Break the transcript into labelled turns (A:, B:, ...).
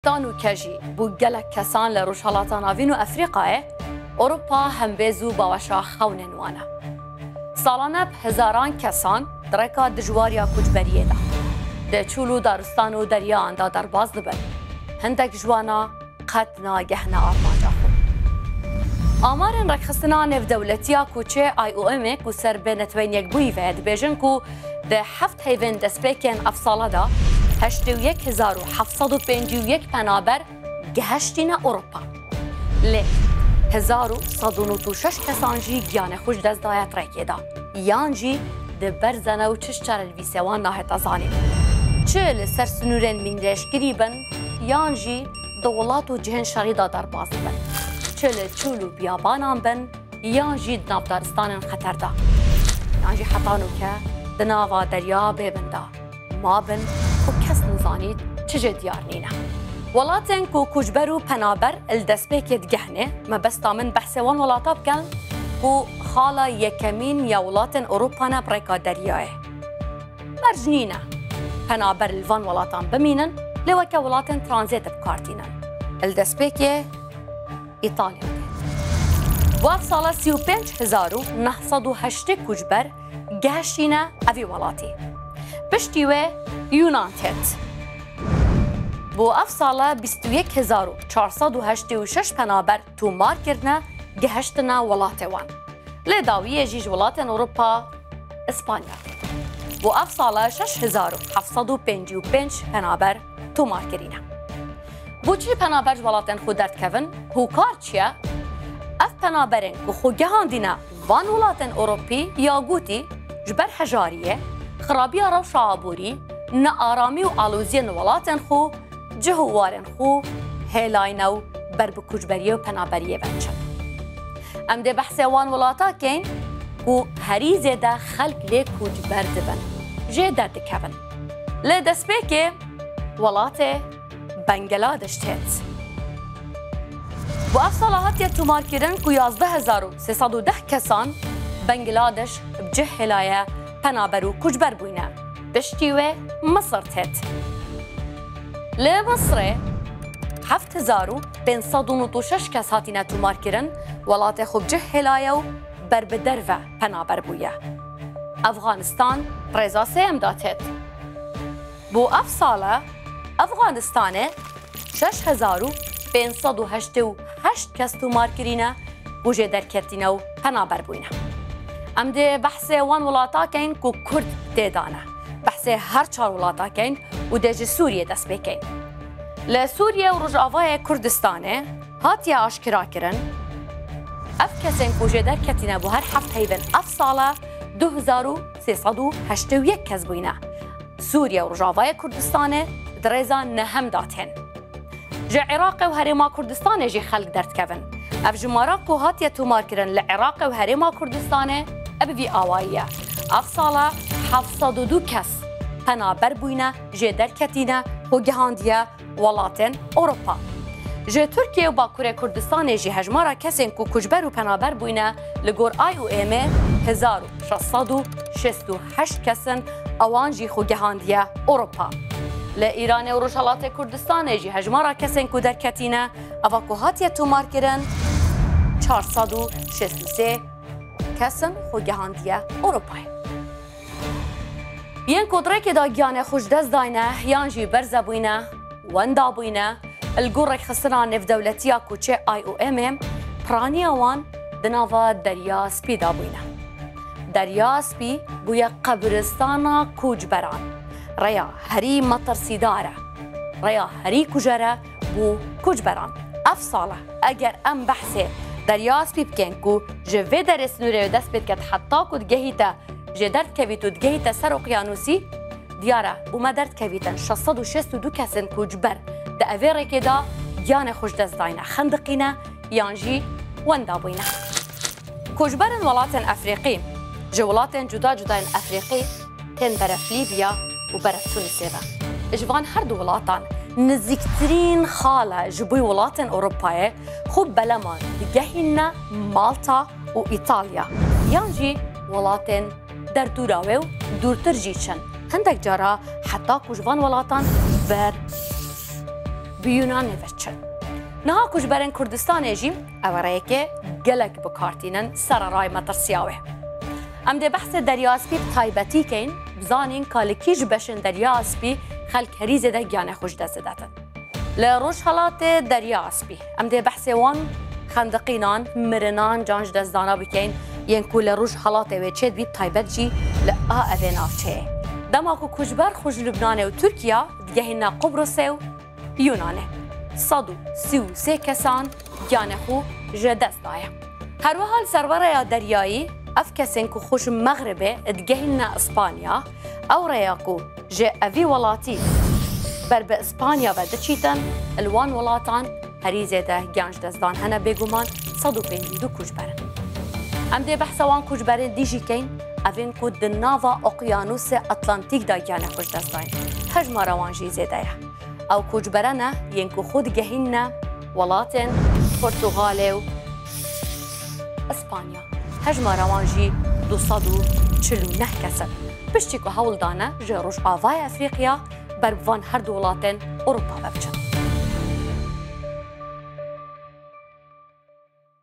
A: تانو کجی بو گلک کسان لروشالاتان آوین و افریقای اروپا هم بیزو باوشا خونن وانه. سالانه هزاران کسان درکا دجواریا کجبریه ده. ده چولو دارستان و دریا اندا در باز دبن. هندک جوانا قد ناگهنا آرمانجا خو. آمارن رکخستنا نف دولتیا کوچه IOM کو سر بینتوین یک بوی وید بیجن کو ده هفت هیون دسپیکن افصاله ده 81751 پنابر گهشتین اروپا. لی 1106 کسان جی گیان خوش دست دایت رکی دا. یان جی ده برزنه و چشتر الویسوان ناهت ازانید. چه لسر سنورن من رشگری بن یان جی دولات و جهن شریدا در باز بن. چه لچولو بیابانان بن یان جی دناب دارستان خطر دا. یان جی حتانو که دناوا دریا ببنده. ما بن خو کس نزانید چجه دیار نینه. ولاتن کو کجبرو پنابر الدسپیکت گهنه ما بستا من بحثوان ولاتا بکن کو خالا یکمین یا ولاتن اروپا نبرکا دریاه. برجنینه پنابر الوان ولاتان بمینن لوکا ولاتن ترانزیت بکارتینن. الدسپیک ایتالیا دید. وقت سال 35,908 کجبر گهشتینه اوی ولاتی. پشتیوه یونان تید. بو اف ساله 21,486 پنابر تو مار کردنه گهشتنا ولات وان. لداویه جیج ولاتن اروپا اسپانیا تید. بو اف ساله 6,755 پنابر تو مار کردنه. بو چی پنابر ولاتن خود درد کون؟ هوکار چیه؟ اف پنابرین که خو گهاندینه وان ولاتن اروپی یا گوتی جبر حجاریه خرابی را شعبوری نه آرامی و آلوزی نولاتن خو جهوارن خو هلاینو بر بکوجبری و پنابریه بچن. ام ده بحث وان ولاتا کن کو هری زیده خلق لی کوجبر دبن جه درد کون. لی دسپیک ولات بنگلادش تید. با افصالات یه تومار کردن کو 11,310 کسان بنگلادش بجه هلایه پنابر و کجبر بوینه. بشتیوه مصر تید. لی مصر 7,596 کس هاتینه تومار کرن ولات خوب جه هلایه و بر بدر و پنابر بویه. افغانستان رزا سیم داتید. بو اف ساله افغانستان 6,588 کس تومار کرینه گوشه در کتینه و پنابر بوینه. ام ده بحث وان ولاتا کن کو کرد دیدانه. بحث هر چهار ولاتا کن و ده سوریه دست بکن. لسوریه و رجعوای کردستانه هاتیه آشکرا کرن. اف کسین کوجه در کتینه بو هر هفت هیون اف ساله 2,381 کس بوینه. سوریه و رجعوای کردستانه درزا نهم داتن. جه عراق و هرما کردستانه جه خلق درد کون. اف جماراکو هاتیه تومار کرن لعراق و هرما کردستانه ابوی آوائیه. اف ساله 702 کس پنابر بوینه جه در کتینه و گهاندیه ولاتن اروپا. جه ترکیه و باکوره کردستانه جه هجمارا کسین کو کجبر و پنابر بوینه لگور IOM 1,668 کسن اوان جه خو گهاندیه اروپا. لإيران و روشالات کردستان جی هجمارا کسین کو در کتینه اواکو هاتیه تومار کرن 463 کسن خو گهاندیه اروپای. ین کدره که دا گیانه خوش دست داینه یان جی برزه بوینه وندا بوینه الگور رک خسنا نف دولتیا کوچه IOM پرانی اوان دناوا دریا سپی دا بوینه. دریا سپی بویا قبرستانا کوجبران. ریا هری مطر سیداره ریا هری کجره بو کجبران اف ساله اگر ام بحثه دریاس بی بکن کو جوه در سنوره و دست بید کد حتی کد گهیتا جدرد کویت و گهیتا سر اقیانوسی دیاره اومه درد کویتن 662 کسن کجبر ده اویره که دا گیان خوش دست داینه خندقینه یانجی وندا بوینه کجبرن ولاتن افریقی جولاتن جدا جداین افریقی تن برف لیبیا و برف تونسیه. جوان هر دو ولاتان نزدیکترین خاله جبوی ولاتن اروپایه خوب بلمان دیگهینا مالتا و ایتالیا. یانجی ولاتن در دوراوه و دورتر جیچن. هندک جارا حتی که جوان ولاتان بر بیونان وچن نها کوچبرن کردستان جیم اوره که گلک بکارتینن سر رای مترسیاوه ام ده بحث دریا اسپی تایبتی کین بزانین کالکیج بشن دریا اسپی خلک هریز ده گیانه خوش دست دادن لروش حالات دریا اسپی ام ده بحث وان خندقینان مرنان جانج دزدانا بکین ین کو لروش حالات و چید بی تایبت جی لآ اوه نافچه دماغو کوچبر خوش لبنان و ترکیه دگهینا قبرس و یونانه 133 کسان گیانه خو جدست دایه هر وحال سرور دریایی اف کسین کو خوش مغربه دگهینا اسپانیا او ریاکو جه اوی ولاتی بر به اسپانیا و دچیتن الوان ولاتان هریزه ده گیانج دزدان هنه بگومان 152 کوچبرن ام ده بحثوان کوچبرن دیجی کین اوین کو دناوا اقیانوس اطلانتیک دا گیانه خوش دزدان هجم روان جیزه ده او کوچبرنه ینکو خود گهینه ولاتن پرتغال و اسپانیا هجم روان جی 249 کسب پشتی که هول دانه جه روش آوای افریقیا بر وان هر دولاتن اروپا ببچن